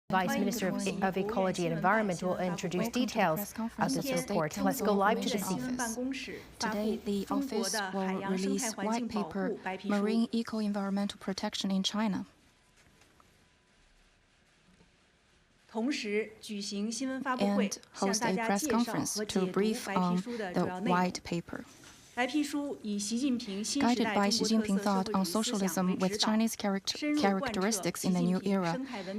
Vice Minister of Ecology and Environment will introduce details of this report. Let's go live to the scene. Today, the office will release white paper, Marine Eco-Environmental Protection in China. And host a press conference to brief on the white paper. Guided by Xi Jinping thought on socialism with Chinese characteristics in the new era,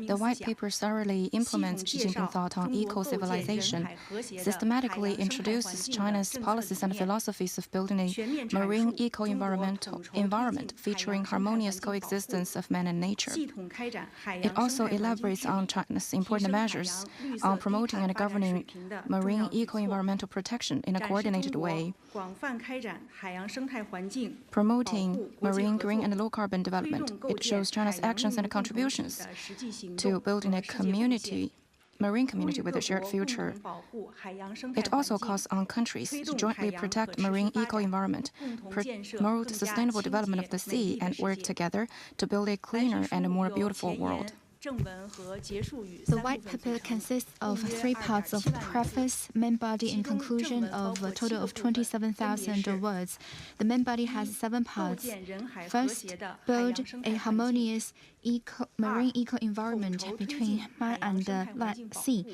the white paper thoroughly implements Xi Jinping thought on eco-civilization, systematically introduces China's policies and philosophies of building a marine eco-environmental environment featuring harmonious coexistence of man and nature. It also elaborates on China's important measures on promoting and governing marine eco-environmental protection in a coordinated way, promoting marine green and low-carbon development. It shows China's actions and contributions to building a marine community with a shared future. It also calls on countries to jointly protect marine eco-environment, promote sustainable development of the sea, and work together to build a cleaner and a more beautiful world. The white paper consists of 3 parts of preface, main body, and conclusion of a total of 27,000 words. The main body has 7 parts. First, build a harmonious marine eco-environment between man and sea.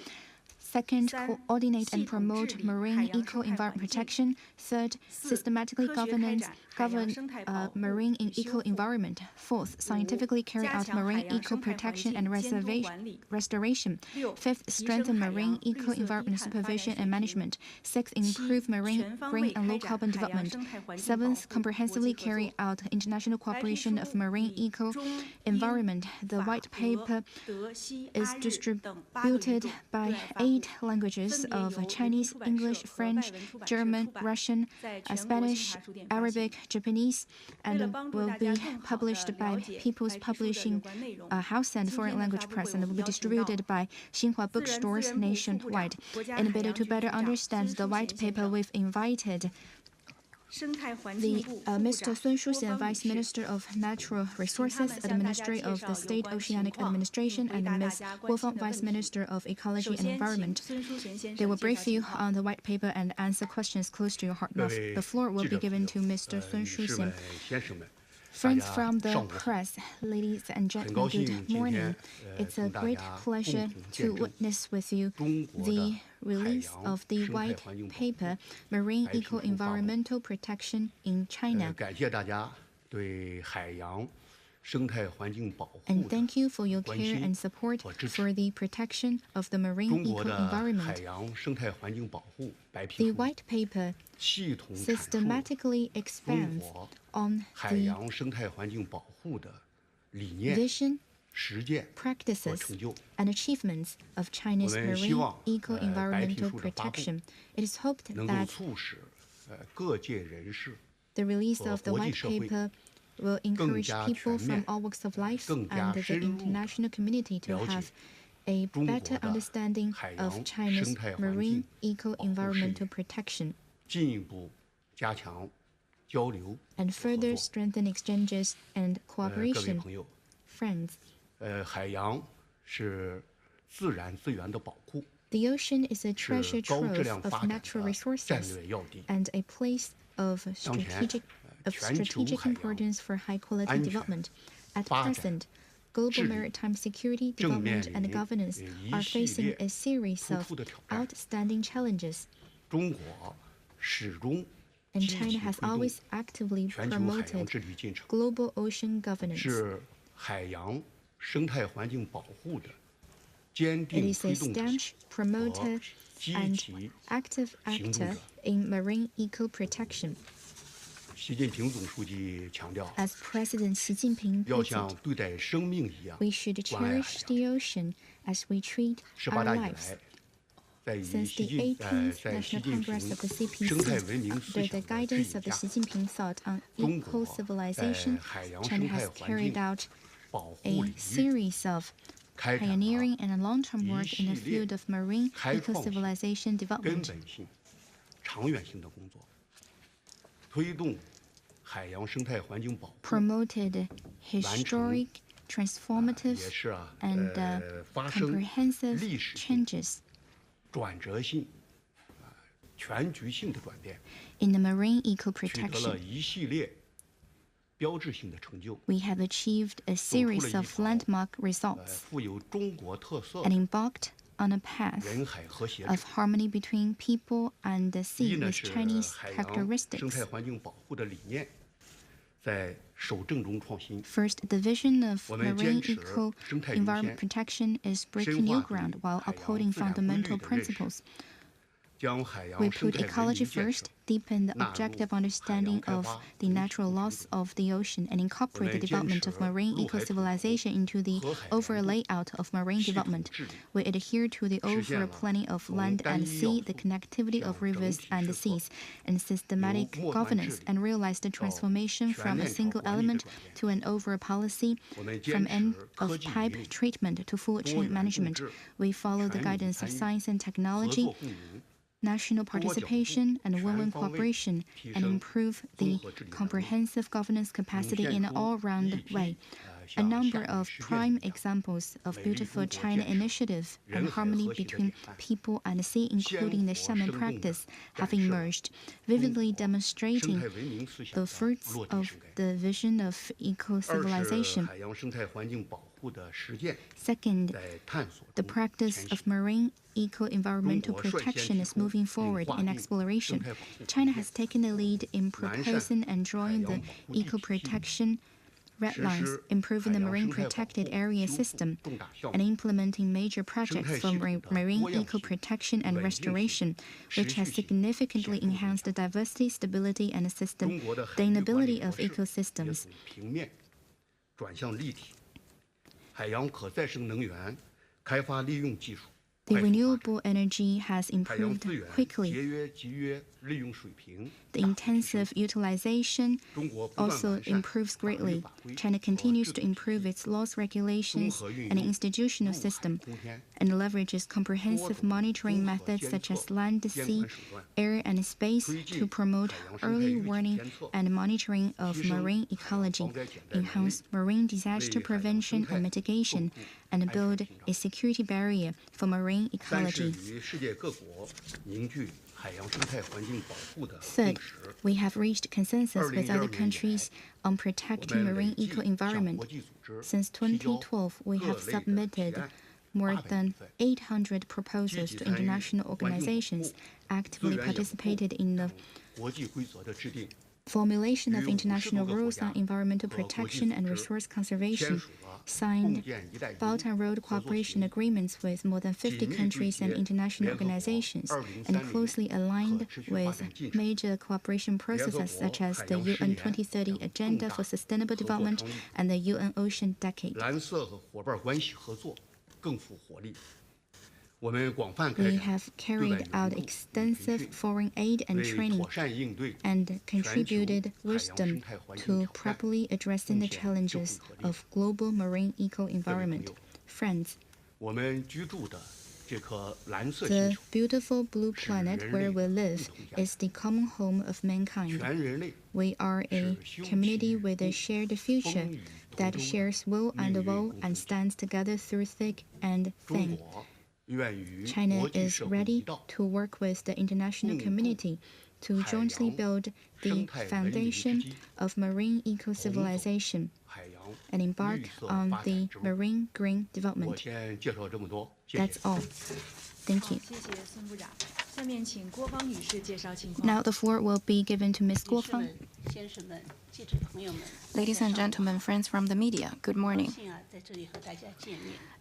Second, coordinate and promote marine eco-environment protection. Third, systematically govern marine eco-environment. Fourth, scientifically carry out marine eco-protection and restoration. Fifth, strengthen marine eco-environment supervision and management. Sixth, improve marine green and low-carbon development. Seventh, comprehensively carry out international cooperation of marine eco-environment. The white paper is distributed by 8 languages of Chinese, English, French, German, Russian, Spanish, Arabic, Japanese, and will be published by People's Publishing House and Foreign Language Press, and will be distributed by Xinhua bookstores nationwide. In order to better understand the white paper, we've invited Mr. Sun Shuxian, Vice Minister of Natural Resources, Administrator of the State Oceanic Administration, and Ms. Guo Fang, Vice Minister of Ecology and Environment. They will brief you on the white paper and answer questions close to your heart. The floor will be given to Mr. Sun Shuxian. Friends from the press, ladies and gentlemen, good morning. It's a great pleasure to witness with you the release of the white paper, Marine Eco-Environmental Protection in China. And thank you for your care and support for the protection of the marine eco-environment. The white paper systematically expands on the vision, practices, and achievements of China's marine eco-environmental protection. It is hoped that the release of the white paper will encourage people from all walks of life and the international community to have a better understanding of China's marine eco-environmental protection and further strengthen exchanges and cooperation. Friends, the ocean is a treasure trove of natural resources and a place of strategic importance for high-quality development. At present, global maritime security, development, and governance are facing a series of outstanding challenges. And China has always actively promoted global ocean governance. It is a staunch promoter and active actor in marine eco-protection. As President Xi Jinping put it, we should cherish the ocean as we treat our lives. Since the 18th National Congress of the CPC, under the guidance of the Xi Jinping thought on eco-civilization, China has carried out a series of pioneering and long-term work in the field of marine eco-civilization development. Promoted historic transformative and comprehensive changes in the marine eco-protection. We have achieved a series of landmark results and embarked on a path of harmony between people and the sea with Chinese characteristics. First, the vision of marine eco-environment protection is breaking new ground while upholding fundamental principles. We put ecology first, deepen the objective understanding of the natural laws of the ocean, and incorporate the development of marine eco-civilization into the overall layout of marine development. We adhere to the overall planning of land and sea, the connectivity of rivers and the seas, and systematic governance, and realize the transformation from a single element to an overall policy, from end-of-pipe treatment to full chain management. We follow the guidance of science and technology, national participation and win-win cooperation, and improve the comprehensive governance capacity in an all-round way. A number of prime examples of beautiful China initiative and harmony between people and the sea, including the Xiamen practice, have emerged, vividly demonstrating the fruits of the vision of eco-civilization. Second, the practice of marine eco-environmental protection is moving forward in exploration. China has taken the lead in proposing and drawing the eco-protection red lines, improving the marine protected area system, and implementing major projects for marine eco-protection and restoration, which has significantly enhanced the diversity, stability, and sustainability of ecosystems. The renewable energy has improved quickly. The intensive utilization also improves greatly. China continues to improve its laws, regulations, and institutional system, and leverages comprehensive monitoring methods such as land, sea, air, and space to promote early warning and monitoring of marine ecology, enhance marine disaster prevention and mitigation, and build a security barrier for marine ecology. Third, we have reached consensus with other countries on protecting marine eco-environment. Since 2012, we have submitted more than 800 proposals to international organizations, actively participated in the formulation of international rules on environmental protection and resource conservation, signed Belt and Road cooperation agreements with more than 50 countries and international organizations, and closely aligned with major cooperation processes such as the UN 2030 Agenda for Sustainable Development and the UN Ocean Decade. We have carried out extensive foreign aid and training and contributed wisdom to properly addressing the challenges of global marine eco-environment. Friends, the beautiful blue planet where we live is the common home of mankind. We are a community with a shared future that shares will and woe and stands together through thick and thin. China is ready to work with the international community to jointly build the foundation of marine eco-civilization and embark on the marine green development. That's all. Thank you. Now the floor will be given to Ms. Guo Fang. Ladies and gentlemen, friends from the media, good morning.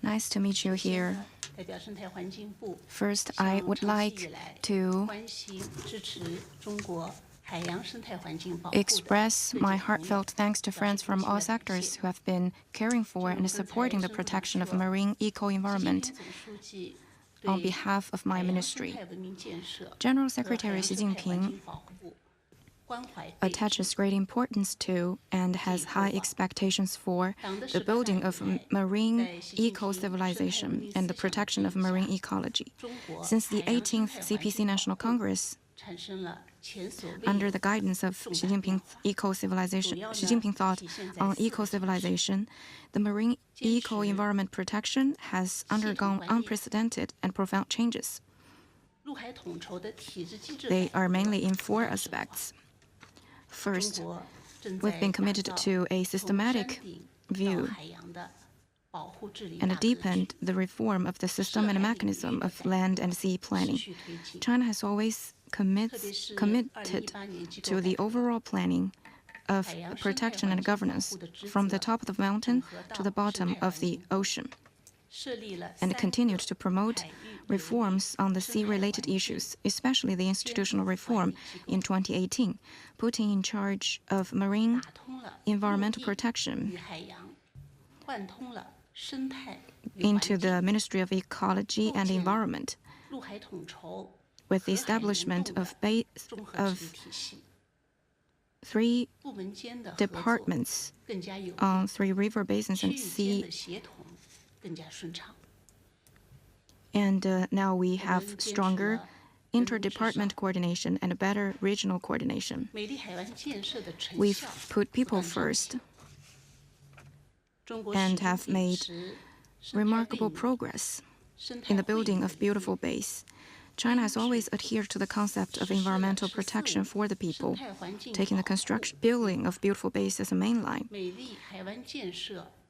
Nice to meet you here. First, I would like to express my heartfelt thanks to friends from all sectors who have been caring for and supporting the protection of marine eco-environment on behalf of my ministry. General Secretary Xi Jinping attaches great importance to and has high expectations for the building of marine eco-civilization and the protection of marine ecology. Since the 18th CPC National Congress, Under the guidance of Xi Jinping thought on eco-civilization, the marine eco-environment protection has undergone unprecedented and profound changes. They are mainly in 4 aspects. First, we've been committed to a systematic view and deepened the reform of the system and mechanism of land and sea planning. China has always committed to the overall planning of protection and governance from the top of the mountain to the bottom of the ocean, and continued to promote reforms on the sea-related issues, especially the institutional reform in 2018, putting in charge of marine environmental protection into the Ministry of Ecology and Environment, with the establishment of 3 departments on 3 river basins and sea. And now we have stronger interdepartment coordination and better regional coordination. We've put people first and have made remarkable progress in the building of beautiful bays. China has always adhered to the concept of environmental protection for the people, taking the building of beautiful bays as a main line.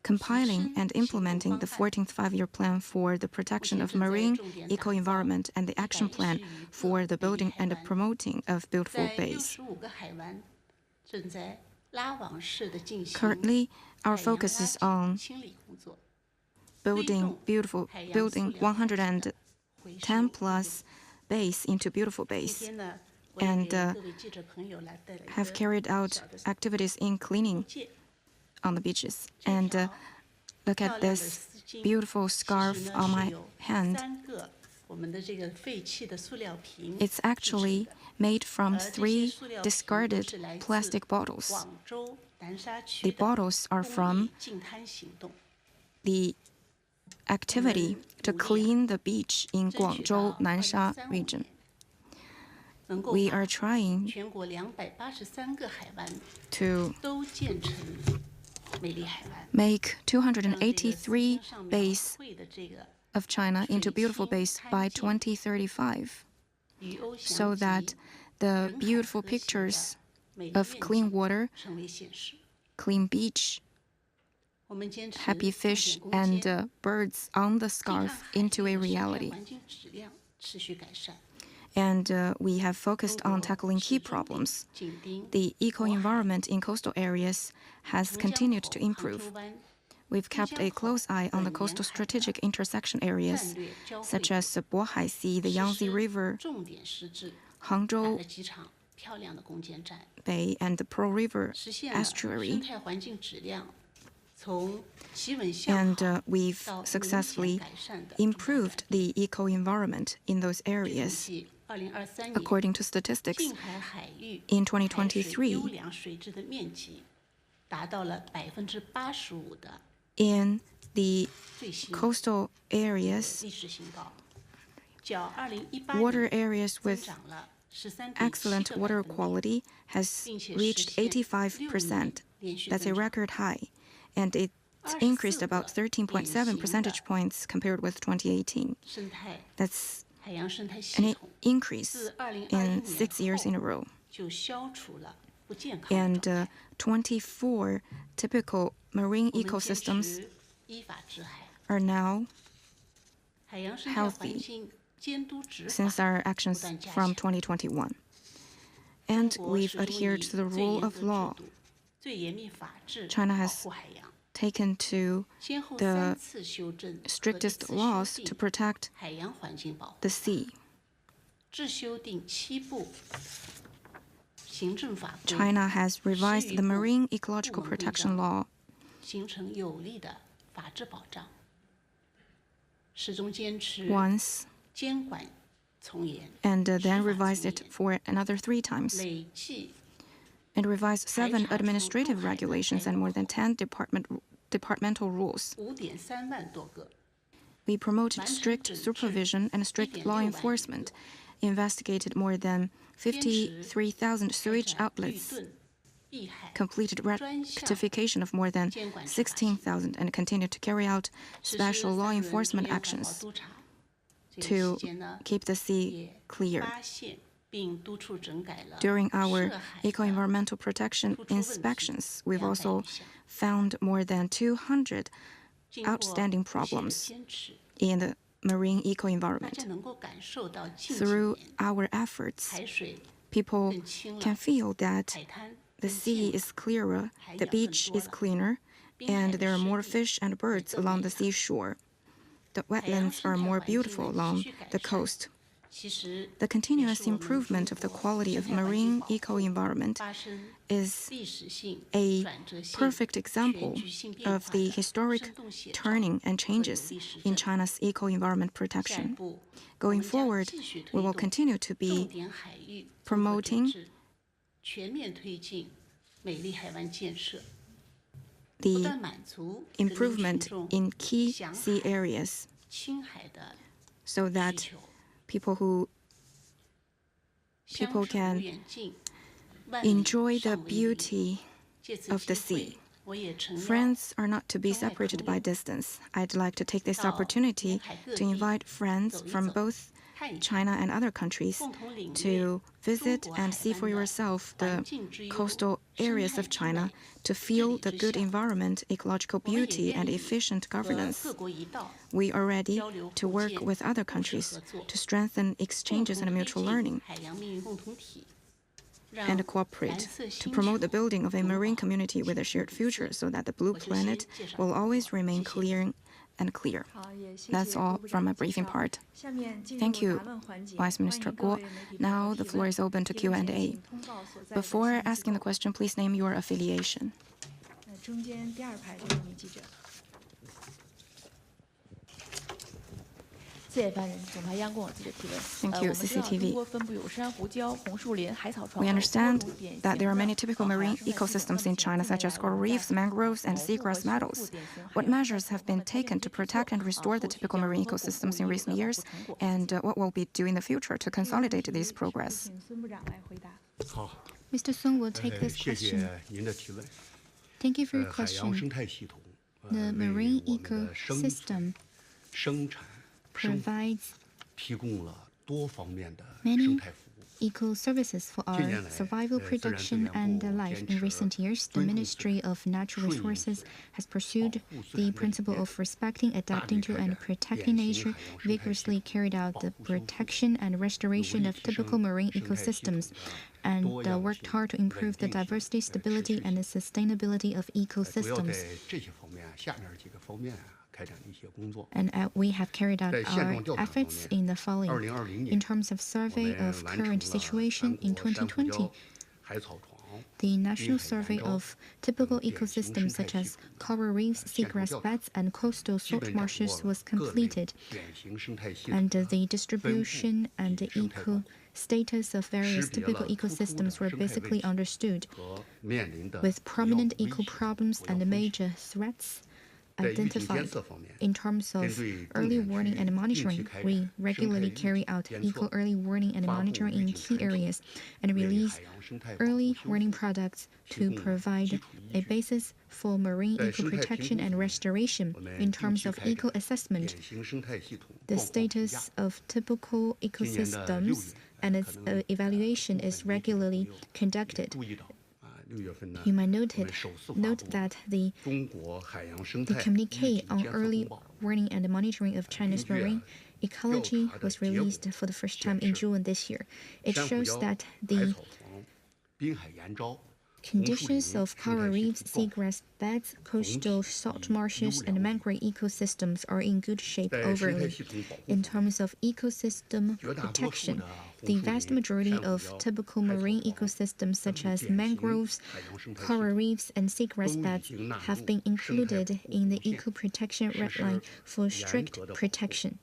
Compiling and implementing the 14th Five-Year Plan for the protection of marine eco-environment and the action plan for the building and the promoting of beautiful bays. Currently, our focus is on building 110 plus bays into beautiful bays, and have carried out activities in cleaning on the beaches. And look at this beautiful scarf on my hand. It's actually made from 3 discarded plastic bottles. The bottles are from the activity to clean the beach in Guangzhou, Nansha region. We are trying to make 283 bays of China into beautiful bays by 2035, so that the beautiful pictures of clean water, clean beach, happy fish, and birds on the scarf into a reality. And we have focused on tackling key problems. The eco-environment in coastal areas has continued to improve. We've kept a close eye on the coastal strategic intersection areas, such as the Bohai Sea, the Yangtze River, Hangzhou Bay, and the Pearl River estuary. And we've successfully improved the eco-environment in those areas. According to statistics, in 2023, in the coastal areas, water areas with excellent water quality has reached 85%. That's a record high, and it increased about 13.7 percentage points compared with 2018. That's an increase in 6 years in a row. And 24 typical marine ecosystems are now healthy since our actions from 2021. And we've adhered to the rule of law. China has taken to the strictest laws to protect the sea. China has revised the Marine Ecological Protection Law once and then revised it for another 3 times, and revised 7 administrative regulations and more than 10 departmental rules. We promoted strict supervision and strict law enforcement investigated more than 53,000 sewage outlets, completed rectification of more than 16,000, and continued to carry out special law enforcement actions to keep the sea clear. During our eco-environmental protection inspections, we've also found more than 200 outstanding problems in the marine eco-environment. Through our efforts, people can feel that the sea is clearer, the beach is cleaner, and there are more fish and birds along the seashore. The wetlands are more beautiful along the coast. The continuous improvement of the quality of marine eco-environment is a perfect example of the historic turning and changes in China's eco-environment protection. Going forward, we will continue to be promoting the improvement in key sea areas so that people can enjoy the beauty of the sea. Friends are not to be separated by distance. I'd like to take this opportunity to invite friends from both China and other countries to visit and see for yourself the coastal areas of China, to feel the good environment, ecological beauty, and efficient governance. We are ready to work with other countries to strengthen exchanges and mutual learning and cooperate to promote the building of a marine community with a shared future so that the blue planet will always remain clear and clear. That's all from my briefing part. Thank you, Vice Minister Guo. Now the floor is open to Q&A. Before asking the question, please name your affiliation. Thank you, CCTV. We understand that there are many typical marine ecosystems in China, such as coral reefs, mangroves, and seagrass meadows. What measures have been taken to protect and restore the typical marine ecosystems in recent years, and what will be done in the future to consolidate this progress? Mr. Sun will take this question. Thank you for your question. The marine ecosystem provides many eco-services for our survival, production, and life. In recent years, the Ministry of Natural Resources has pursued the principle of respecting, adapting to, and protecting nature, vigorously carried out the protection and restoration of typical marine ecosystems, and worked hard to improve the diversity, stability, and the sustainability of ecosystems. And we have carried out our efforts in the following. In terms of survey of current situation in 2020, the National Survey of Typical Ecosystems such as coral reefs, seagrass beds, and coastal salt marshes was completed, and the distribution and the eco status of various typical ecosystems were basically understood, with prominent eco problems and major threats identified. In terms of early warning and monitoring, we regularly carry out eco early warning and monitoring in key areas and release early warning products to provide a basis for marine eco protection and restoration. In terms of eco assessment, the status of typical ecosystems and its evaluation is regularly conducted. You might note that the communique on early warning and monitoring of China's marine ecology was released for the first time in June this year. It shows that the conditions of coral reefs, seagrass beds, coastal salt marshes, and mangrove ecosystems are in good shape overall. In terms of ecosystem protection, the vast majority of typical marine ecosystems such as mangroves, coral reefs, and seagrass beds have been included in the eco protection red line for strict protection.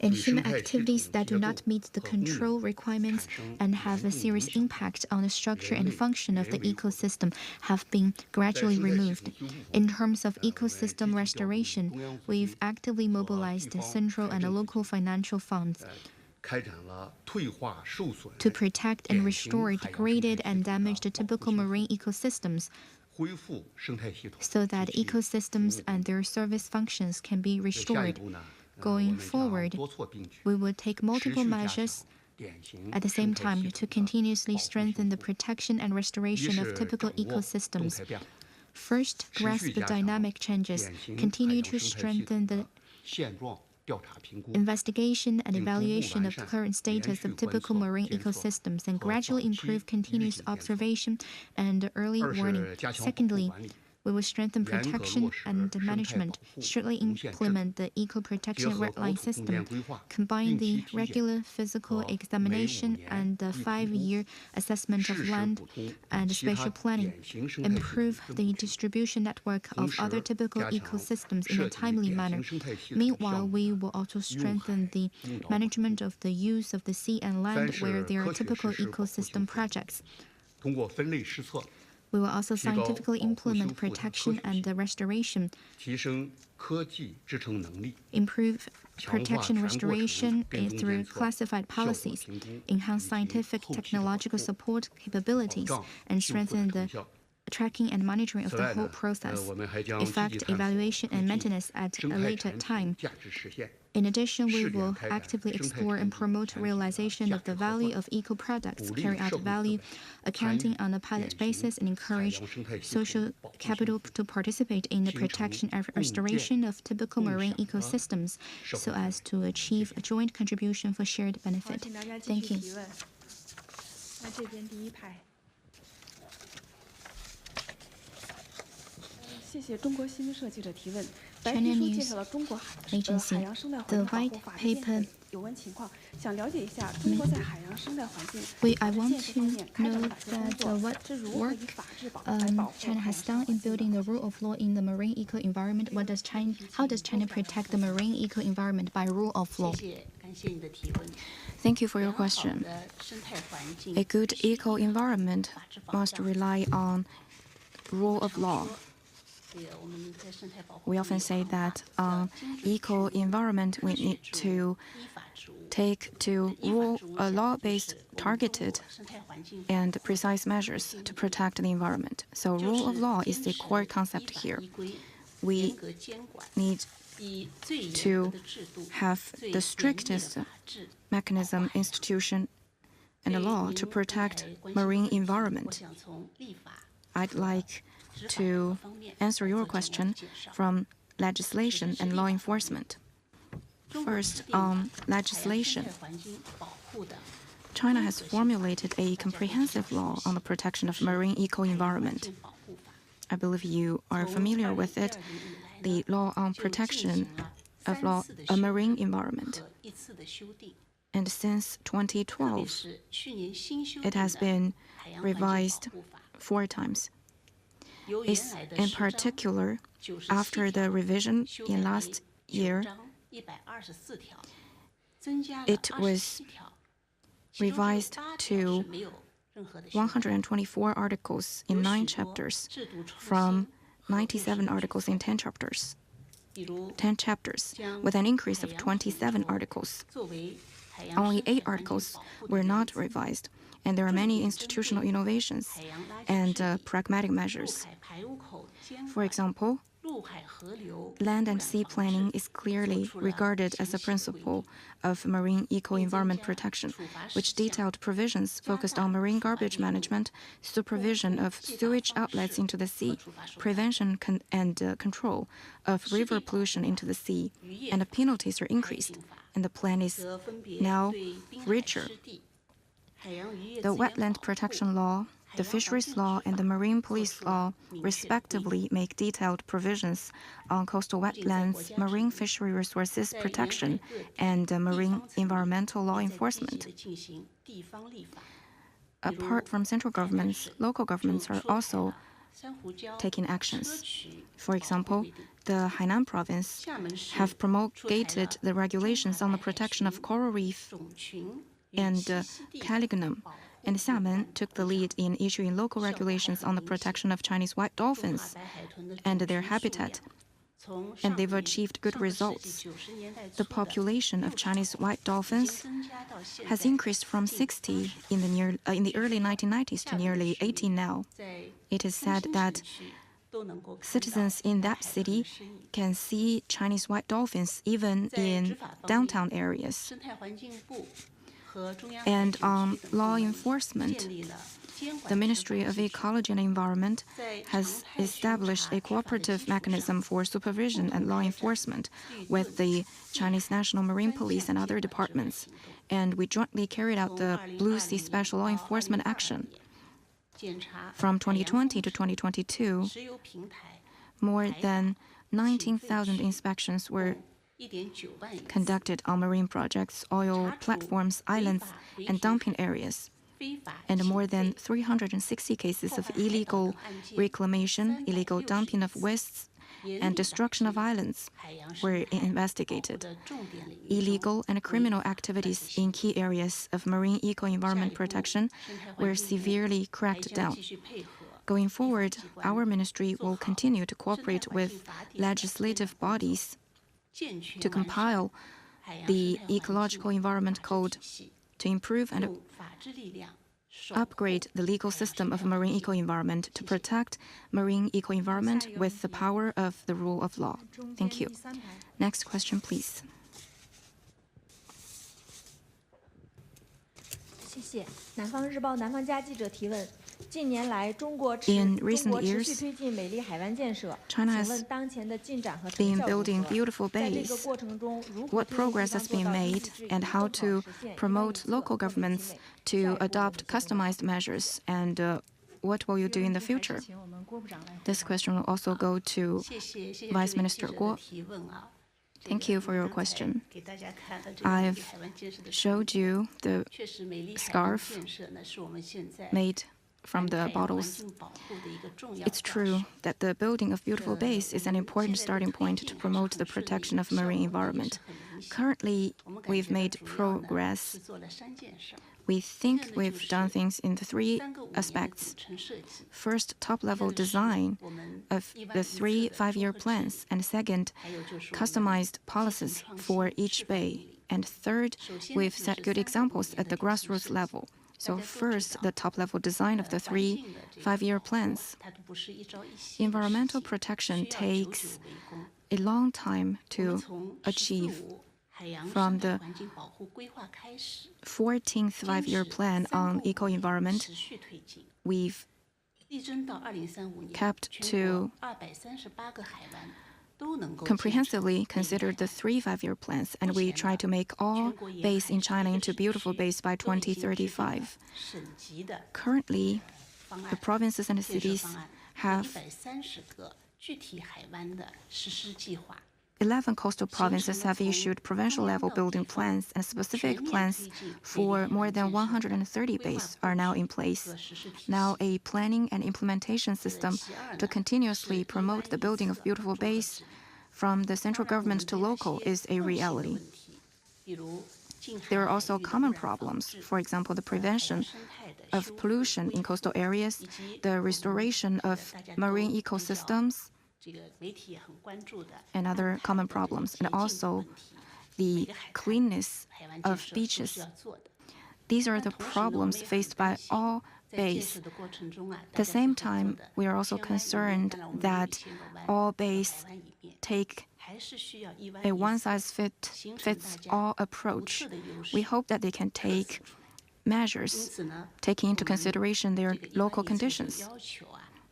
And human activities that do not meet the control requirements and have a serious impact on the structure and function of the ecosystem have been gradually removed. In terms of ecosystem restoration, we've actively mobilized central and local financial funds to protect and restore degraded and damaged typical marine ecosystems so that ecosystems and their service functions can be restored. Going forward, we will take multiple measures at the same time to continuously strengthen the protection and restoration of typical ecosystems. First, grasp the dynamic changes, continue to strengthen the investigation and evaluation of the current status of typical marine ecosystems, and gradually improve continuous observation and early warning. Secondly, we will strengthen protection and management, strictly implement the eco-protection red line system, combine the regular physical examination and the 5-year assessment of land and spatial planning, improve the distribution network of other typical ecosystems in a timely manner. Meanwhile, we will also strengthen the management of the use of the sea and land where there are typical ecosystem projects. We will also scientifically implement protection and restoration, improve protection restoration through classified policies, enhance scientific technological support capabilities, and strengthen the tracking and monitoring of the whole process, effect evaluation and maintenance at a later time. In addition, we will actively explore and promote realization of the value of eco-products, carry out value accounting on a pilot basis, and encourage social capital to participate in the protection and restoration of typical marine ecosystems so as to achieve a joint contribution for shared benefit. Thank you. China News Agency. The white paper. I want to know that what work China has done in building the rule of law in the marine eco-environment. How does China protect the marine eco-environment by rule of law? Thank you for your question. A good eco-environment must rely on rule of law. We often say that eco-environment we need to take to law-based, targeted, and precise measures to protect the environment. So rule of law is the core concept here. We need to have the strictest mechanism, institution, and the law to protect marine environment. I'd like to answer your question from legislation and law enforcement. First, on legislation. China has formulated a comprehensive law on the protection of marine eco-environment. I believe you are familiar with it, the law on protection of marine environment. And since 2012, it has been revised 4 times. In particular, after the revision in last year, it was revised to 124 articles in 9 chapters from 97 articles in 10 chapters, with an increase of 27 articles. Only 8 articles were not revised, and there are many institutional innovations and pragmatic measures. For example, land and sea planning is clearly regarded as a principle of marine eco-environment protection, which detailed provisions focused on marine garbage management, supervision of sewage outlets into the sea, prevention and control of river pollution into the sea, and the penalties are increased, and the plan is now richer. The Wetland Protection Law, the Fisheries Law, and the Marine Police Law respectively make detailed provisions on coastal wetlands, marine fishery resources protection, and marine environmental law enforcement. Apart from central governments, local governments are also taking actions. For example, the Hainan province have promulgated the regulations on the protection of coral reef and Caligonum, and Xiamen took the lead in issuing local regulations on the protection of Chinese white dolphins and their habitat, and they've achieved good results. The population of Chinese white dolphins has increased from 60 in the early 1990s to nearly 80 now. It is said that citizens in that city can see Chinese white dolphins even in downtown areas. And on law enforcement, the Ministry of Ecology and Environment has established a cooperative mechanism for supervision and law enforcement with the Chinese National Marine Police and other departments, and we jointly carried out the Blue Sea Special Law Enforcement Action. From 2020 to 2022, more than 19,000 inspections were conducted on marine projects, oil platforms, islands, and dumping areas. And more than 360 cases of illegal reclamation, illegal dumping of wastes, and destruction of islands were investigated. Illegal and criminal activities in key areas of marine eco-environment protection were severely cracked down. Going forward, our ministry will continue to cooperate with legislative bodies to compile the Ecological Environment Code to improve and upgrade the legal system of marine eco-environment to protect marine eco-environment with the power of the rule of law. Thank you. Next question, please. In recent years, China has been building beautiful bays. What progress has been made and how to promote local governments to adopt customized measures, and what will you do in the future? This question will also go to Vice Minister Guo. Thank you for your question. I've showed you the scarf made from the bottles. It's true that the building of beautiful bays is an important starting point to promote the protection of marine environment. Currently, we've made progress. We think we've done things in the three aspects. First, top-level design of the 3 5-year plans, and second, customized policies for each bay. And third, we've set good examples at the grassroots level. So first, the top-level design of the 3 5-year plans. Environmental protection takes a long time to achieve. From the 14th 5-year plan on eco-environment, we've kept to comprehensively considered the 3 5-year plans, and we try to make all bays in China into beautiful bays by 2035. Currently, the provinces and the cities have 11 coastal provinces have issued provincial-level building plans, and specific plans for more than 130 bays are now in place. Now, a planning and implementation system to continuously promote the building of beautiful bays from the central government to local is a reality. There are also common problems, for example, the prevention of pollution in coastal areas, the restoration of marine ecosystems, and other common problems, and also the cleanness of beaches. These are the problems faced by all bays. At the same time, we are also concerned that all bays take a one-size-fits-all approach. We hope that they can take measures taking into consideration their local conditions.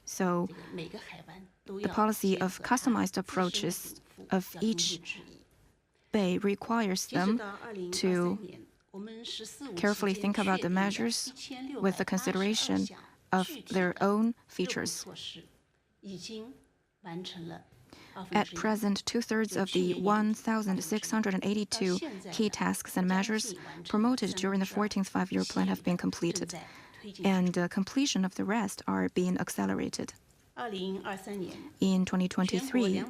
So, the policy of customized approaches of each bay requires them to carefully think about the measures with the consideration of their own features. At present, 2/3 of the 1,682 key tasks and measures promoted during the 14th 5-year plan have been completed, and completion of the rest are being accelerated. In 2023,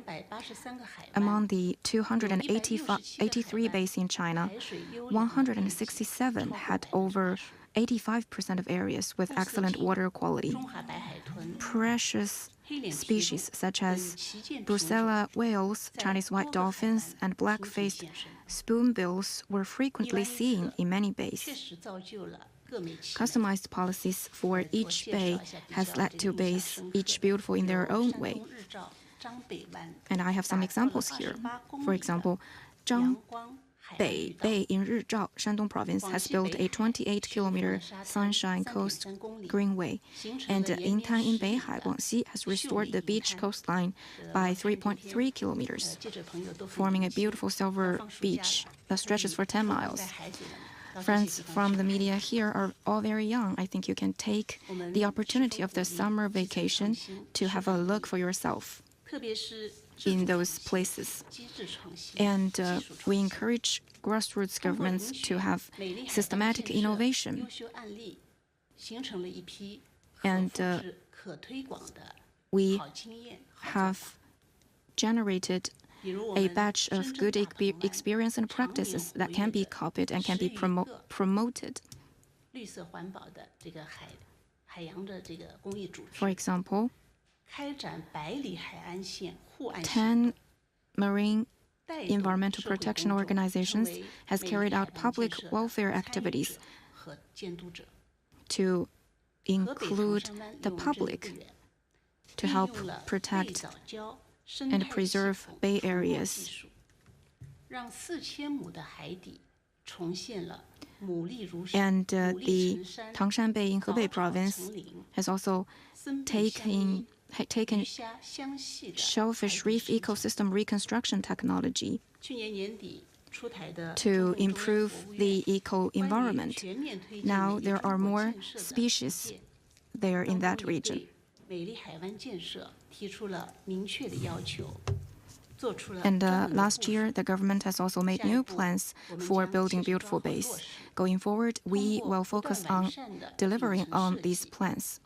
among the 283 bays in China, 167 had over 85% of areas with excellent water quality. Precious species such as Brucella whales, Chinese white dolphins, and black-faced spoonbills were frequently seen in many bays. Customized policies for each bay has led to bays each beautiful in their own way. And I have some examples here. For example, Zhangbei Bay in Rizhao, Shandong Province, has built a 28-kilometer Sunshine Coast Greenway, and Yingtan in Beihai, Guangxi, has restored the beach coastline by 3.3 kilometers, forming a beautiful silver beach that stretches for 10 miles. Friends from the media here are all very young. I think you can take the opportunity of the summer vacation to have a look for yourself in those places. And we encourage grassroots governments to have systematic innovation. And we have generated a batch of good experience and practices that can be copied and can be promoted. For example, 10 marine environmental protection organizations has carried out public welfare activities to include the public to help protect and preserve bay areas. And the Tangshan Bay in Hebei province has also taken shellfish reef ecosystem reconstruction technology to improve the eco-environment. Now there are more species there in that region. And last year, the government has also made new plans for building beautiful bays. Going forward, we will focus on delivering on these plans.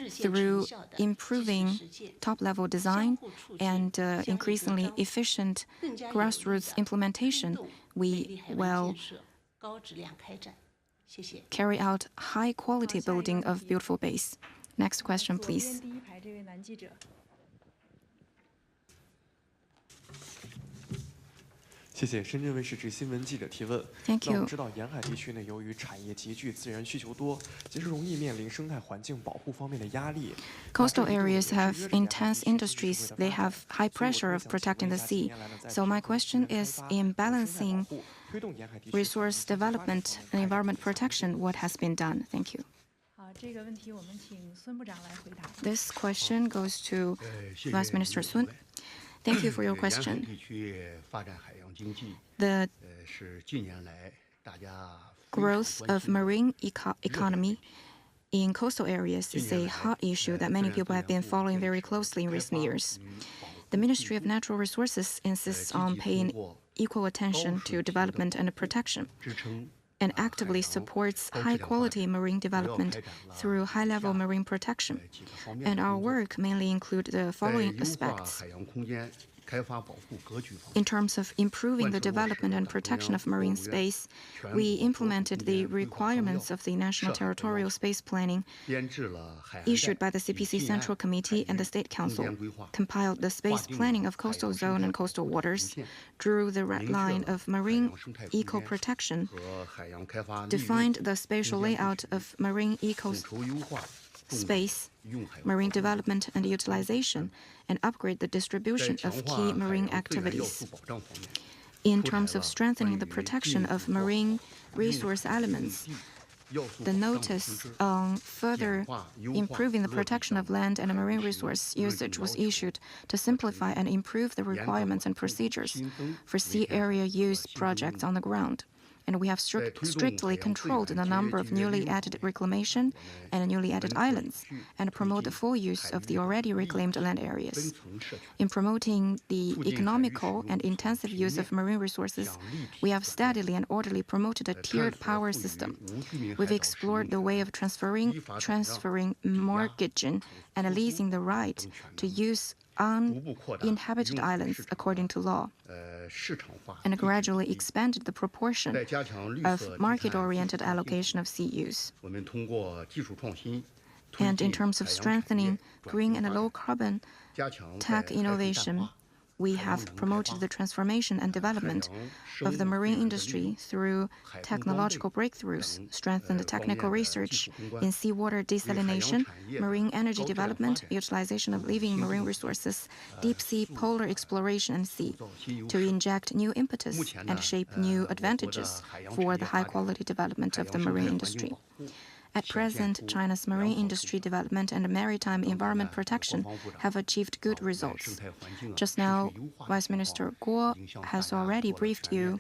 Through improving top-level design and increasingly efficient grassroots implementation, we will carry out high-quality building of beautiful bays. Next question, please. Thank you. Coastal areas have intense industries. They have high pressure of protecting the sea. So my question is, in balancing resource development and environment protection, what has been done? Thank you. This question goes to Vice Minister Sun. Thank you for your question. The growth of marine economy in coastal areas is a hot issue that many people have been following very closely in recent years. The Ministry of Natural Resources insists on paying equal attention to development and protection, and actively supports high-quality marine development through high-level marine protection. And our work mainly includes the following aspects. In terms of improving the development and protection of marine space, we implemented the requirements of the National Territorial Space Planning issued by the CPC Central Committee and the State Council, compiled the space planning of coastal zone and coastal waters, drew the red line of marine eco-protection, defined the spatial layout of marine space, marine development and utilization, and upgrade the distribution of key marine activities. In terms of strengthening the protection of marine resource elements, the notice on further improving the protection of land and marine resource usage was issued to simplify and improve the requirements and procedures for sea area use projects on the ground. and we have strictly controlled the number of newly added reclamation and newly added islands, and promote the full use of the already reclaimed land areas. In promoting the economical and intensive use of marine resources, we have steadily and orderly promoted a tiered power system. We've explored the way of transferring, mortgaging, and leasing the right to use uninhabited islands according to law, and gradually expanded the proportion of market-oriented allocation of sea use. And in terms of strengthening green and low-carbon tech innovation, we have promoted the transformation and development of the marine industry through technological breakthroughs, strengthened technical research in seawater desalination, marine energy development, utilization of living marine resources, deep-sea polar exploration and sea, to inject new impetus and shape new advantages for the high-quality development of the marine industry. At present, China's marine industry development and maritime environment protection have achieved good results. Just now, Vice Minister Guo has already briefed you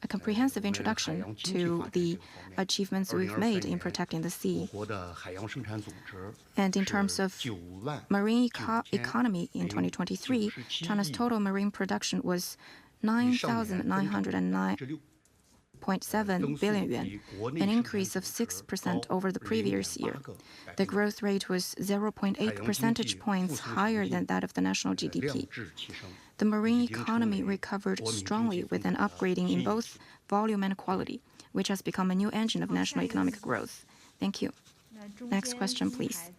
a comprehensive introduction to the achievements we've made in protecting the sea. And in terms of marine economy in 2023, China's total marine production was 9,909.7 billion yuan, an increase of 6% over the previous year. The growth rate was 0.8 percentage points higher than that of the national GDP. The marine economy recovered strongly with an upgrading in both volume and quality, which has become a new engine of national economic growth. Thank you. Next question, please.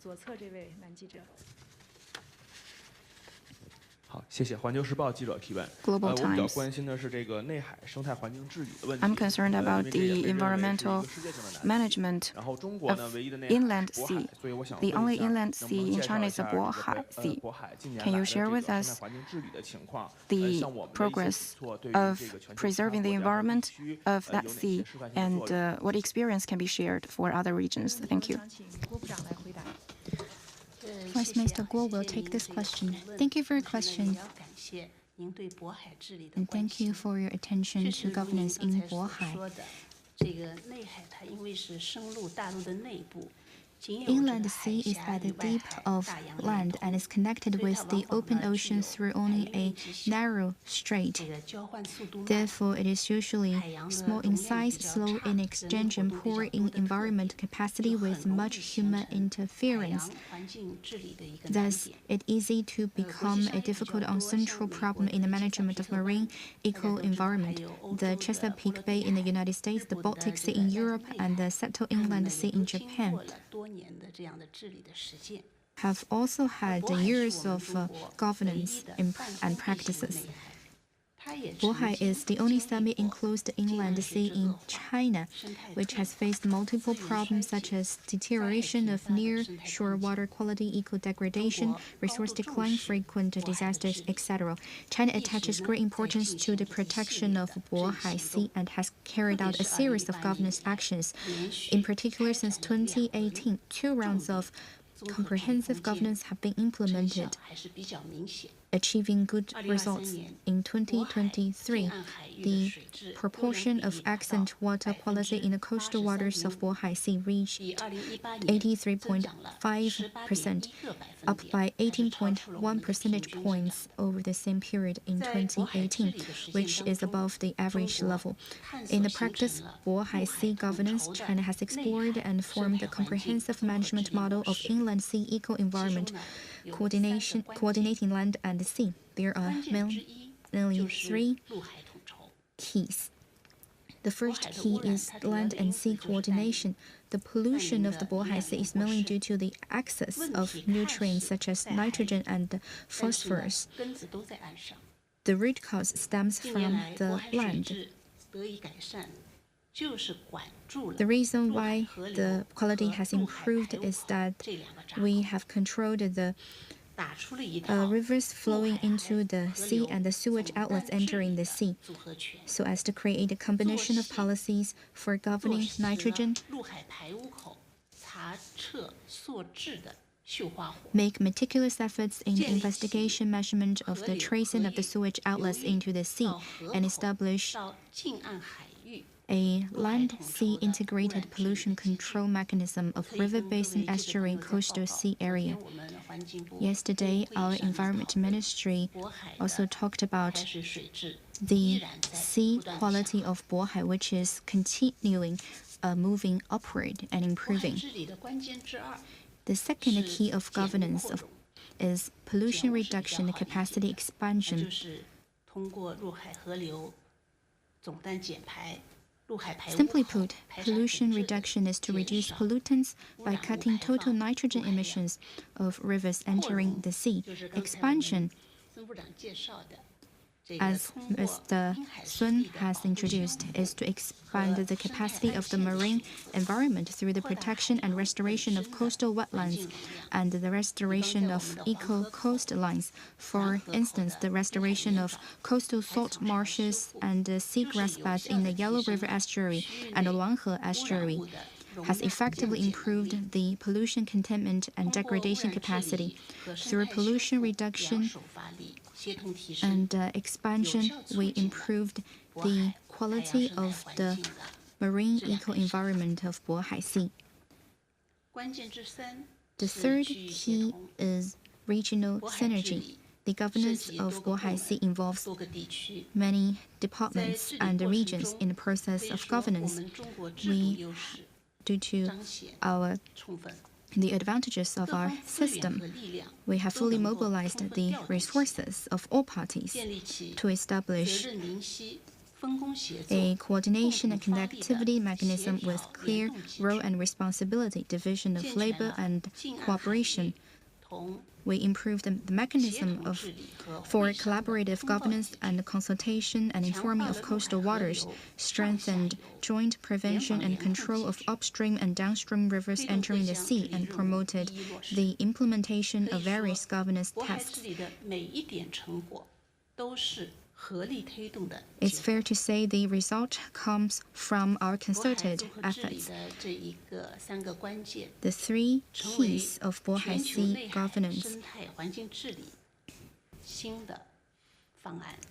好，谢谢环球时报记者提问。我比较关心的是这个内海生态环境治理的问题。I'm concerned about the environmental management of inland sea. The only inland sea in China is the Bohai Sea. Can you share with us the progress of preserving the environment of that sea and what experience can be shared for other regions? Thank you. Vice Minister Guo will take this question. Thank you for your question. And thank you for your attention to governance in Bohai. Inland sea is at the deep of land and is connected with the open ocean through only a narrow strait. Therefore, it is usually small in size, slow in exchange, and poor in environment capacity with much human interference. Thus, it's easy to become a difficult and central problem in the management of marine eco-environment. The Chesapeake Bay in the United States, the Baltic Sea in Europe, and the Seto Inland Sea in Japan have also had years of governance and practices. Bohai is the only semi-enclosed inland sea in China, which has faced multiple problems such as deterioration of near-shore water quality, eco-degradation, resource decline, frequent disasters, etc. China attaches great importance to the protection of Bohai Sea and has carried out a series of governance actions. In particular, since 2018, 2 rounds of comprehensive governance have been implemented, achieving good results. In 2023, the proportion of excellent water quality in the coastal waters of Bohai Sea reached 83.5%, up by 18.1 percentage points over the same period in 2018, which is above the average level. In the practice Bohai Sea governance, China has explored and formed a comprehensive management model of inland sea eco-environment, coordinating land and sea. There are mainly 3 keys. The first key is land and sea coordination. The pollution of the Bohai Sea is mainly due to the excess of nutrients such as nitrogen and phosphorus. The root cause stems from the land. The reason why the quality has improved is that we have controlled the rivers flowing into the sea and the sewage outlets entering the sea, so as to create a combination of policies for governing nitrogen, make meticulous efforts in the investigation measurement of the tracing of the sewage outlets into the sea, and establish a land-sea integrated pollution control mechanism of river basin estuary coastal sea area. Yesterday, our Environment Ministry also talked about the sea quality of Bohai, which is continuing moving upward and improving. The second key of governance is pollution reduction and capacity expansion. Simply put, pollution reduction is to reduce pollutants by cutting total nitrogen emissions of rivers entering the sea. Expansion, as Mr. Sun has introduced, is to expand the capacity of the marine environment through the protection and restoration of coastal wetlands and the restoration of eco-coastlines. For instance, the restoration of coastal salt marshes and seagrass beds in the Yellow River estuary and the Wanghe estuary has effectively improved the pollution containment and degradation capacity. Through pollution reduction and expansion, we improved the quality of the marine eco-environment of Bohai Sea. The third key is regional synergy. The governance of Bohai Sea involves many departments and regions in the process of governance. Due to the advantages of our system, we have fully mobilized the resources of all parties to establish a coordination and connectivity mechanism with clear role and responsibility, division of labor and cooperation. We improved the mechanism for collaborative governance and consultation and informing of coastal waters, strengthened joint prevention and control of upstream and downstream rivers entering the sea, and promoted the implementation of various governance tasks. It's fair to say the result comes from our concerted efforts. The three keys of Bohai Sea governance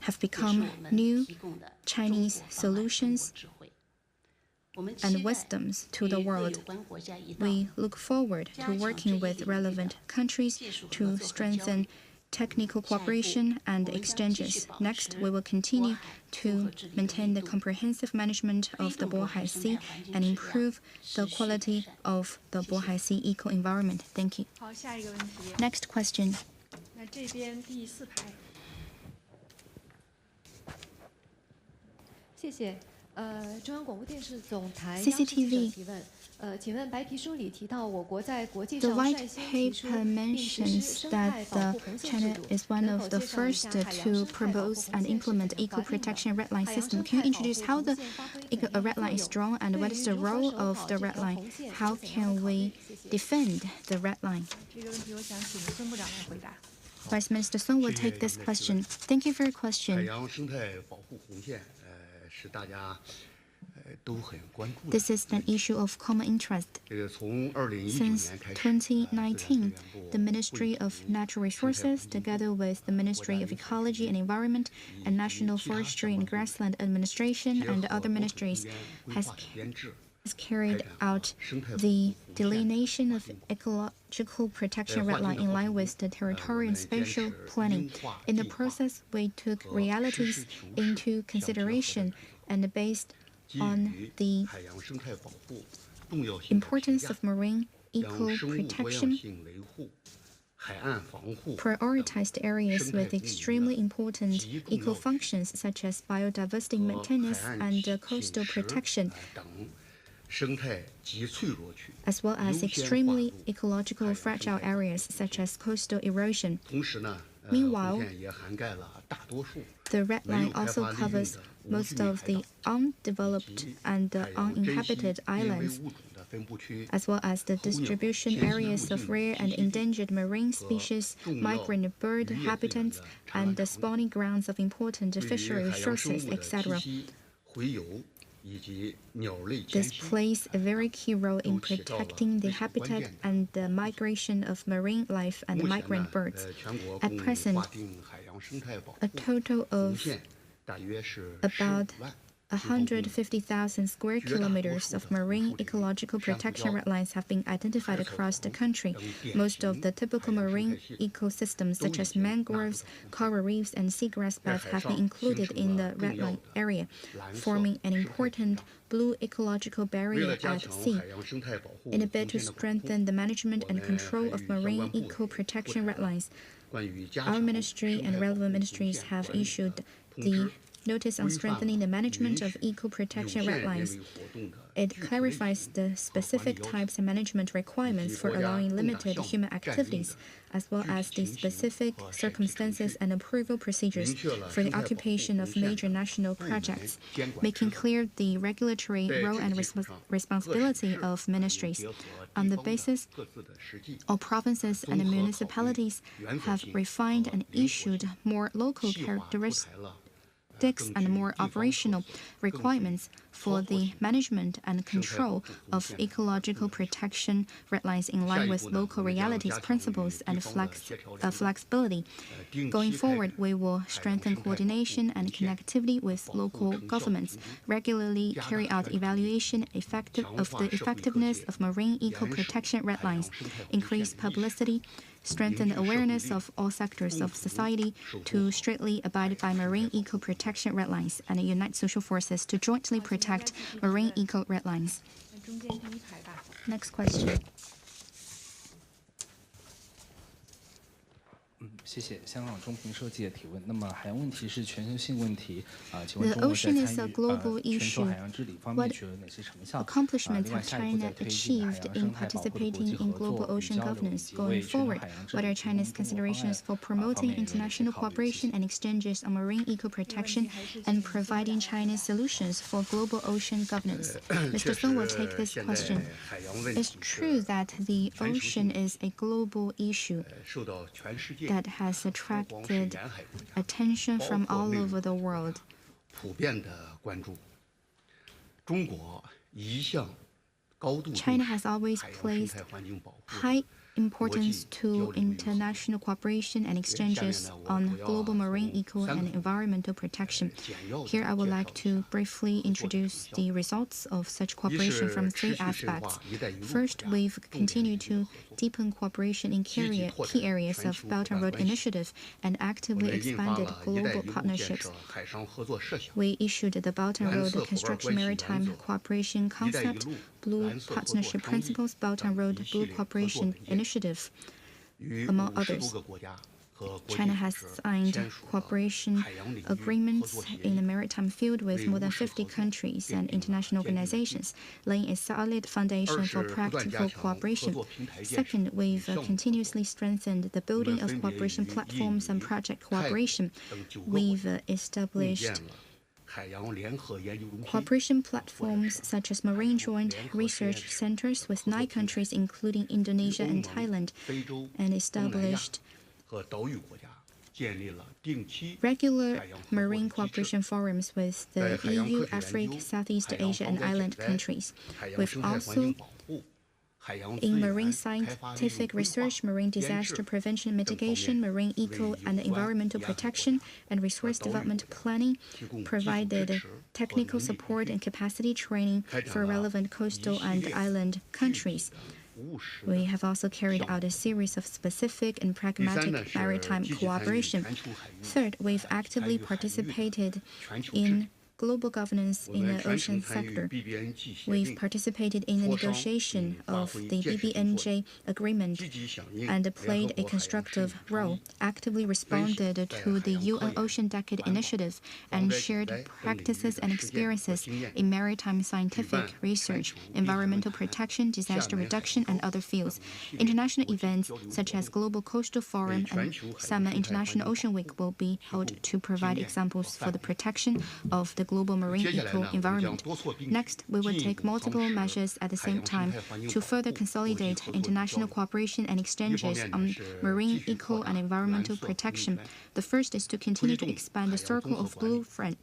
have become new Chinese solutions and wisdoms to the world. We look forward to working with relevant countries to strengthen technical cooperation and exchanges. Next, we will continue to maintain the comprehensive management of the Bohai Sea and improve the quality of the Bohai Sea eco-environment. Thank you. Next question. CCTV. The white paper mentions that China is one of the first to propose and implement eco-protection red line system. Can you introduce how the red line is drawn and what is the role of the red line? How can we defend the red line? Vice Minister Sun will take this question. Thank you for your question. This is an issue of common interest. Since 2019, the Ministry of Natural Resources, together with the Ministry of Ecology and Environment and National Forestry and Grassland Administration and other ministries, has carried out the delineation of ecological protection red line in line with the territorial and spatial planning. In the process, we took realities into consideration and based on the importance of marine eco-protection, prioritized areas with extremely important eco-functions such as biodiversity maintenance and coastal protection, as well as extremely ecological fragile areas such as coastal erosion. Meanwhile, the red line also covers most of the undeveloped and uninhabited islands, as well as the distribution areas of rare and endangered marine species, migrant bird habitats, and the spawning grounds of important fishery resources, etc. This plays a very key role in protecting the habitat and the migration of marine life and migrant birds. At present, a total of about 150,000 square kilometers of marine ecological protection redlines have been identified across the country. Most of the typical marine ecosystems, such as mangroves, coral reefs, and seagrass beds, have been included in the redline area, forming an important blue ecological barrier at sea. In a bid to strengthen the management and control of marine eco-protection redlines, our ministry and relevant ministries have issued the Notice on Strengthening the Management of Eco-Protection Redlines. It clarifies the specific types and management requirements for allowing limited human activities, as well as the specific circumstances and approval procedures for the occupation of major national projects, making clear the regulatory role and responsibility of ministries. On the basis, all provinces and municipalities have refined and issued more local characteristics and more operational requirements for the management and control of ecological protection redlines in line with local realities, principles, and flexibility. Going forward, we will strengthen coordination and connectivity with local governments, regularly carry out evaluation of the effectiveness of marine eco-protection redlines, increase publicity, strengthen the awareness of all sectors of society to strictly abide by marine eco-protection redlines, and unite social forces to jointly protect marine eco-redlines. Next question. 谢谢香港中评社记的提问。那么海洋问题是全球性问题请问 The 中国在 ocean 参 is a 与 global 全球 issue. 海洋治理方面 What 取得哪些成效？ accomplishments 另外 have 下一步在 China 推进海 achieved 洋 in 生态保护的合 participating 作 in 与 global 交 ocean 流，以 governance 及 going 为全球 forward? 海洋治 What 理 are 提供 China's 中国方案 considerations for promoting 方面有哪些 international 考虑？ cooperation and exchanges on marine eco-protection and providing China's solutions for global ocean governance? Mr. Song will take this question. It's true that the ocean is a global issue that has attracted attention from all over the world. China has always placed high importance to international cooperation and exchanges on global marine eco and environmental protection. Here I would like to briefly introduce the results of such cooperation from three aspects. First, we've continued to deepen cooperation in key areas of Belt and Road Initiative and actively expanded global partnerships. We issued the Belt and Road Construction Maritime Cooperation Concept, Blue Partnership Principles, Belt and Road Blue Cooperation Initiative, among others. China has signed cooperation agreements in the maritime field with more than 50 countries and international organizations, laying a solid foundation for practical cooperation. Second, we've continuously strengthened the building of cooperation platforms and project cooperation. We've established cooperation platforms such as marine joint research centers with 9 countries, including Indonesia and Thailand, and established regular marine cooperation forums with the EU, Africa, Southeast Asia, and island countries. We've also, in marine scientific research, marine disaster prevention mitigation, marine eco and environmental protection, and resource development planning, provided technical support and capacity training for relevant coastal and island countries. We have also carried out a series of specific and pragmatic maritime cooperation. Third, we've actively participated in global governance in the ocean sector. We've participated in the negotiation of the BBNJ agreement and played a constructive role, actively responded to the UN Ocean Decade Initiative, and shared practices and experiences in maritime scientific research, environmental protection, disaster reduction, and other fields. International events such as Global Coastal Forum and Salmon International Ocean Week will be held to provide examples for the protection of the global marine eco-environment. Next, we will take multiple measures at the same time to further consolidate international cooperation and exchanges on marine eco and environmental protection. The first is to continue to expand the circle of blue friends.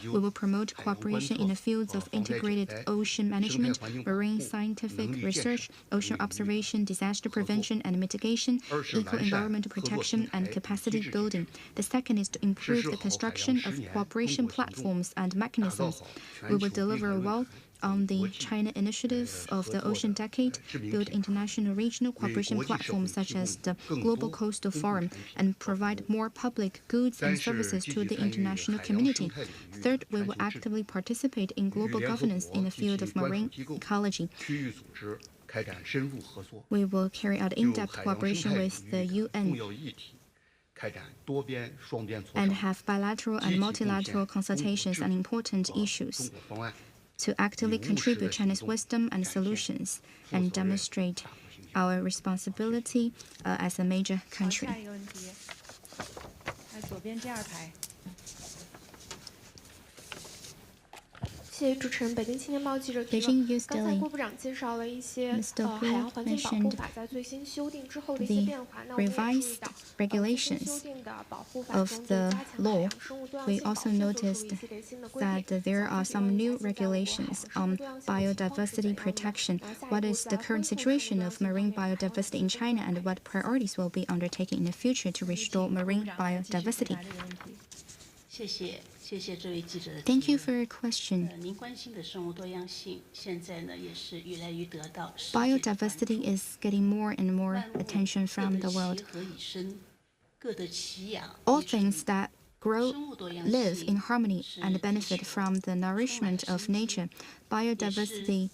We will promote cooperation in the fields of integrated ocean management, marine scientific research, ocean observation, disaster prevention and mitigation, eco-environmental protection, and capacity building. The second is to improve the construction of cooperation platforms platforms and mechanisms. We will deliver well on the China Initiative of the Ocean Decade, build international regional cooperation platforms such as the Global Coastal Forum, and provide more public goods and services to the international community. Third, we will actively participate in global governance in the field of marine ecology. We will carry out in-depth cooperation with the UN and have bilateral and multilateral consultations on important issues to actively contribute China's wisdom and solutions and demonstrate our responsibility as a major country. Beijing Youth Daily. Mr. Guo mentioned the revised regulations of the law. We also noticed that there are some new regulations on biodiversity protection. What is the current situation of marine biodiversity in China, and what priorities will be undertaken in the future to restore marine biodiversity? Thank you for your question. Biodiversity is getting more and more attention from the world. All things that grow, live in harmony, and benefit from the nourishment of nature. Biodiversity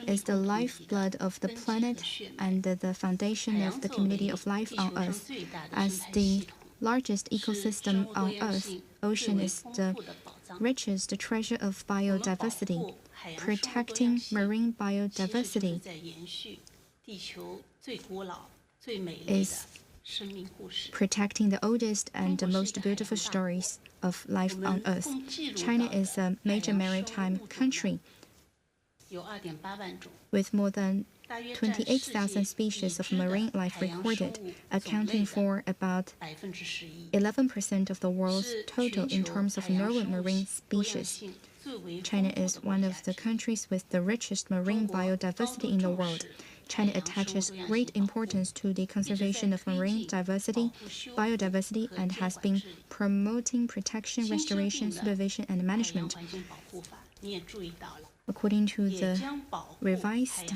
is the lifeblood of the planet and the foundation of the community of life on Earth. As the largest ecosystem on Earth, ocean is the richest treasure of biodiversity. Protecting marine biodiversity is protecting the oldest and the most beautiful stories of life on Earth. China is a major maritime country with more than 28,000 species of marine life recorded, accounting for about 11% of the world's total in terms of known marine species. China is one of the countries with the richest marine biodiversity in the world. China attaches great importance to the conservation of marine biodiversity, and has been promoting protection, restoration, supervision, and management. According to the revised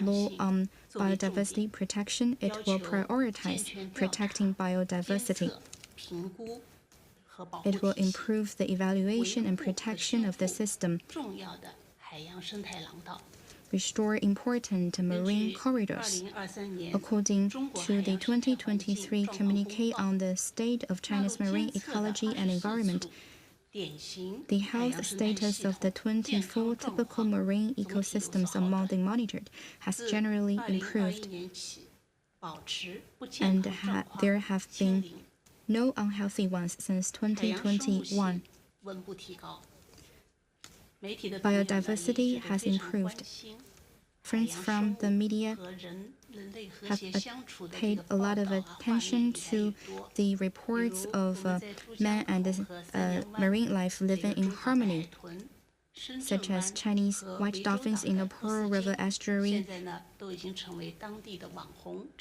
law on biodiversity protection, it will prioritize protecting biodiversity. It will improve the evaluation and protection of the system, restore important marine corridors. According to the 2023 Communiqué on the State of China's Marine Ecology and Environment, the health status of the 24 typical marine ecosystems among the monitored has generally improved, and there have been no unhealthy ones since 2021. Biodiversity has improved. Friends from the media have paid a lot of attention to the reports of man and marine life living in harmony, such as Chinese white dolphins in the Pearl River estuary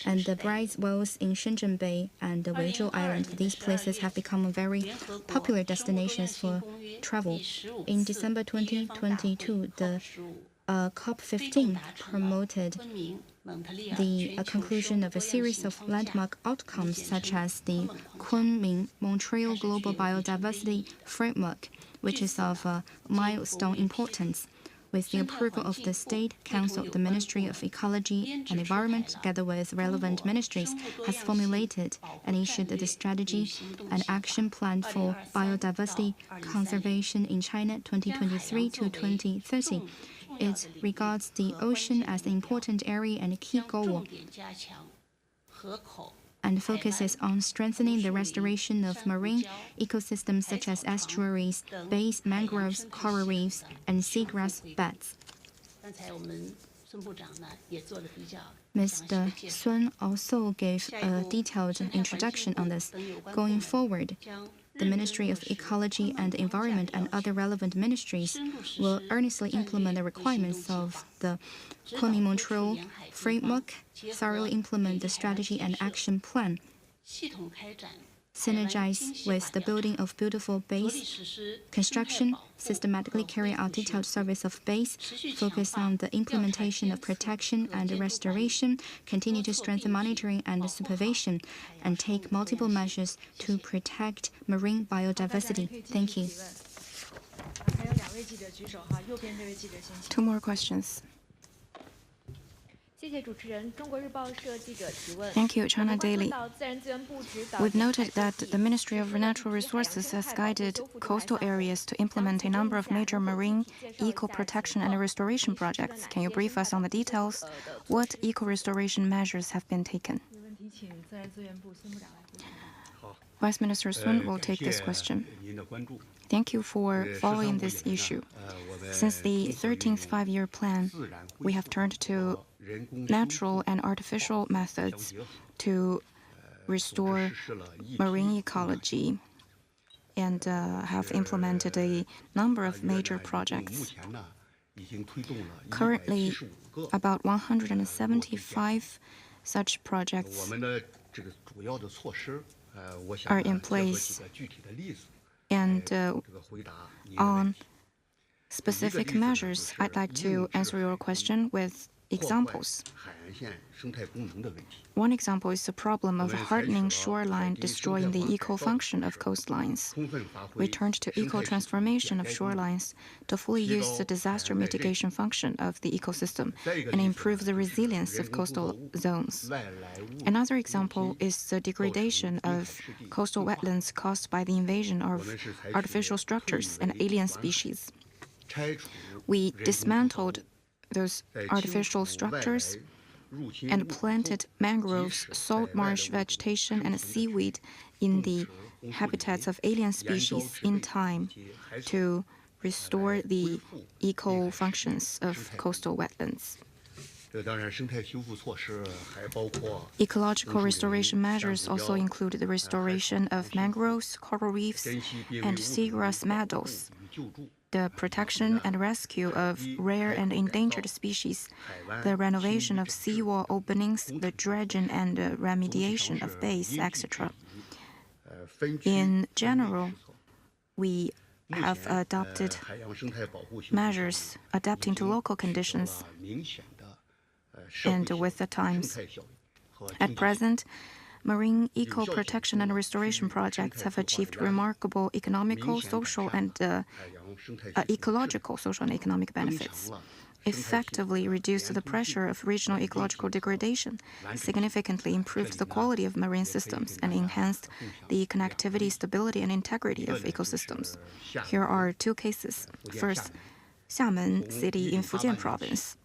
and the bright whales in Shenzhen Bay and Weizhou Island. These places have become very popular destinations for travel. In December 2022, the COP15 promoted the conclusion of a series of landmark outcomes, such as the Kunming-Montreal Global Biodiversity Framework, which is of milestone importance. With the approval of the State Council, the Ministry of Ecology and Environment, together with relevant ministries, has formulated and issued the strategy and action plan for biodiversity conservation in China 2023 to 2030. It regards the ocean as an important area and a key goal, and focuses on strengthening the restoration of marine ecosystems such as estuaries, bays, mangroves, coral reefs, and seagrass beds. Mr. Sun also gave a detailed introduction on this. Going forward, the Ministry of Ecology and Environment and other relevant ministries will earnestly implement the requirements of the Kunming-Montreal Framework, thoroughly implement the strategy and action plan, synergize with the building of beautiful base construction, systematically carry out detailed service of base, focus on the implementation of protection and restoration, continue to strengthen monitoring and supervision, and take multiple measures to protect marine biodiversity. Thank you. 2 more questions. Thank you, China Daily. We've noted that the Ministry of Natural Resources has guided coastal areas to implement a number of major marine eco-protection and restoration projects. Can you brief us on the details? What eco-restoration measures have been taken? Vice Minister Sun will take this question. Thank you for following this issue. Since the 13th five-year plan, we have turned to natural and artificial methods to restore marine ecology and have implemented a number of major projects. Currently, about 175 such projects are in place, and on specific measures, I'd like to answer your question with examples. One example is the problem of hardening shoreline destroying the eco-function of coastlines. We turned to eco-transformation of shorelines to fully use the disaster mitigation function of the ecosystem and improve the resilience of coastal zones. Another example is the degradation of coastal wetlands caused by the invasion of artificial structures and alien species. We dismantled those artificial structures and planted mangroves, salt marsh vegetation, and seaweed in the habitats of alien species in time to restore the eco-functions of coastal wetlands. Ecological restoration measures also include the restoration of mangroves, coral reefs, and seagrass meadows, the protection and rescue of rare and endangered species, the renovation of seawall openings, the dredging and remediation of bays, etc. In general, we have adopted measures adapting to local conditions and with the times. At present, marine eco-protection and restoration projects have achieved remarkable economical, social, and ecological, social, and economic benefits, effectively reduced the pressure of regional ecological degradation, significantly improved the quality of marine systems, and enhanced the connectivity, stability, and integrity of ecosystems. Here are 2 cases. First, Xiamen City in Fujian Province.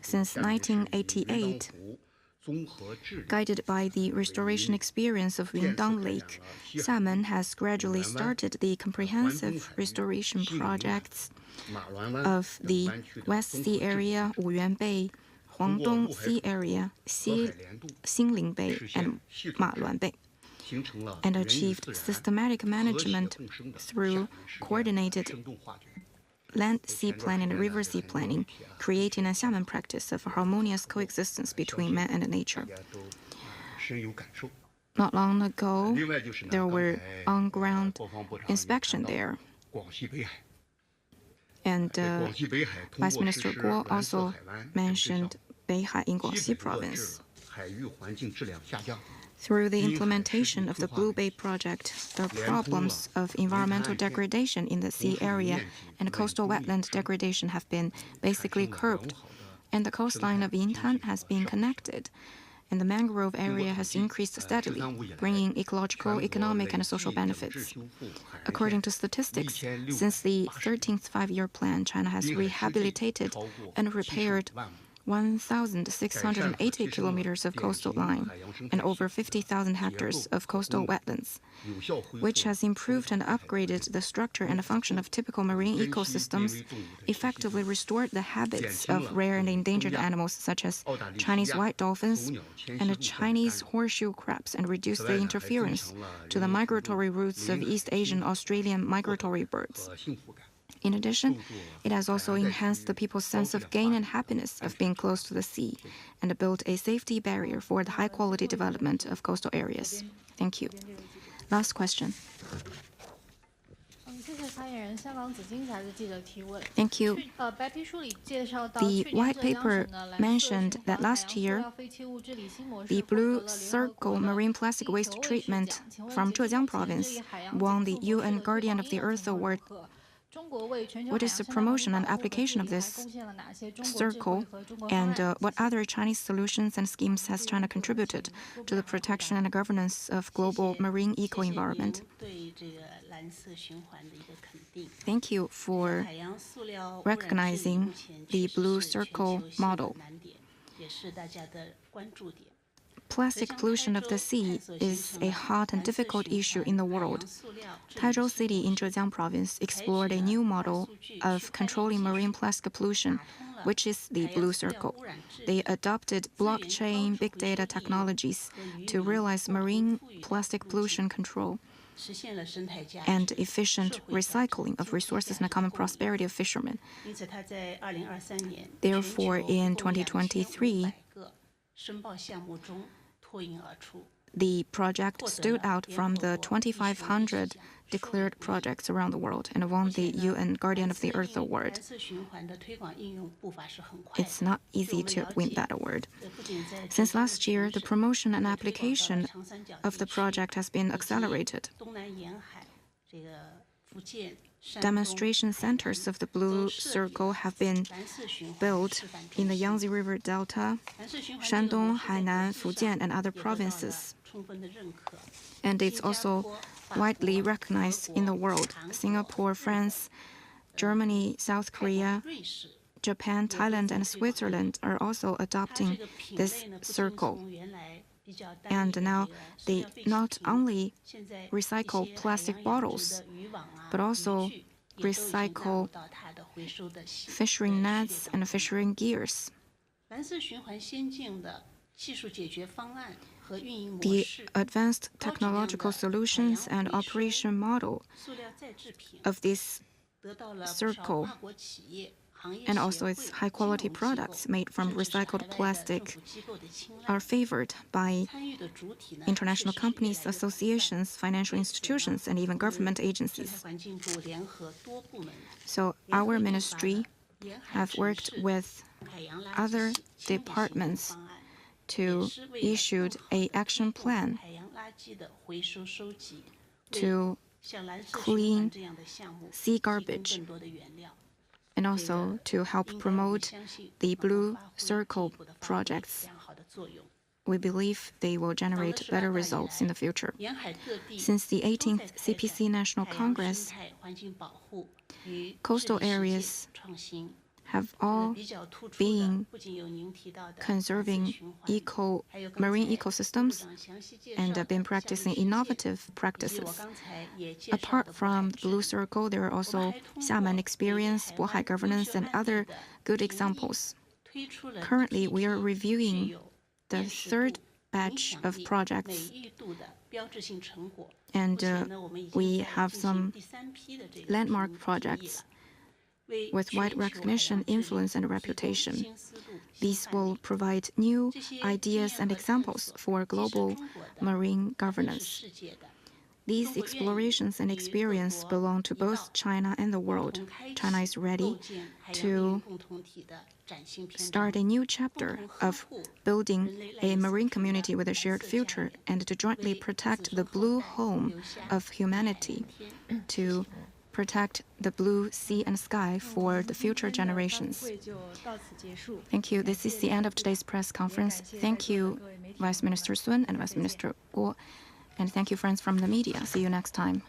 Since 1988, guided by the restoration experience of Yingdang Lake, Xiamen has gradually started the comprehensive restoration projects of the West Sea Area, Wuyuan Bay, Huangdong Sea Area, Xingling Bay, and Maluan Bay, and achieved systematic management through coordinated land-sea planning and river-sea planning, creating a Xiamen practice of harmonious coexistence between man and nature. Not long ago, there were on-ground inspections there. And Vice Minister Guo also mentioned Beihai in Guangxi Province. Through the implementation of the Blue Bay project, the problems of environmental degradation in the sea area and coastal wetland degradation have been basically curbed, and the coastline of Yintan has been connected, and the mangrove area has increased steadily, bringing ecological, economic, and social benefits. According to statistics, since the 13th five-year plan, China has rehabilitated and repaired 1,680 kilometers of coastal line and over 50,000 hectares of coastal wetlands, which has improved and upgraded the structure and function of typical marine ecosystems, effectively restored the habits of rare and endangered animals such as Chinese white dolphins and Chinese horseshoe crabs, and reduced the interference to the migratory routes of East Asian Australian migratory birds. In addition, it has also enhanced the people's sense of gain and happiness of being close to the sea and built a safety barrier for the high-quality development of coastal areas. Thank you. Last question. Thank you. The white paper mentioned that last year, the Blue Circle Marine Plastic Waste Treatment from Zhejiang Province won the UN Guardian of the Earth Award. What is the promotion and application of this circle, and what other Chinese solutions and schemes has China contributed to the protection and governance of global marine eco-environment? Thank you for recognizing the Blue Circle model. Plastic pollution of the sea is a hot and difficult issue in the world. Taizhou City in Zhejiang Province explored a new model of controlling marine plastic pollution, which is the Blue Circle. They adopted blockchain big data technologies to realize marine plastic pollution control and efficient recycling of resources and the common prosperity of fishermen. Therefore, in 2023, the project stood out from the 2,500 declared projects around the world and won the UN Guardian of the Earth Award. It's not easy to win that award. Since last year, the promotion and application of the project has been accelerated. Demonstration centers of the Blue Circle have been built in the Yangtze River Delta, Shandong, Hainan, Fujian, and other provinces. And it's also widely recognized in the world. Singapore, France, Germany, South Korea, Japan, Thailand, and Switzerland are also adopting this circle. And now they not only recycle plastic bottles, but also recycle fishing nets and fishing gears. The advanced technological solutions and operation model of this circle and also its high-quality products made from recycled plastic are favored by international companies, associations, financial institutions, and even government agencies. So our ministry have worked with other departments to issue an action plan to clean sea garbage, and also to help promote the Blue Circle projects. We believe they will generate better results in the future. Since the 18th CPC National Congress, coastal areas have all been conserving marine ecosystems and have been practicing innovative practices. Apart from the Blue Circle, there are also Xiamen Experience, Bohai Governance, and other good examples. Currently, we are reviewing the third batch of projects, and we have some landmark projects with wide recognition, influence, and reputation. These will provide new ideas and examples for global marine governance. These explorations and experience belong to both China and the world. China is ready to start a new chapter of building a marine community with a shared future and to jointly protect the blue home of humanity, to protect the blue sea and sky for the future generations. Thank you. This is the end of today's press conference. Thank you, Vice Minister Sun and Vice Minister Guo. And thank you, friends from the media. See you next time.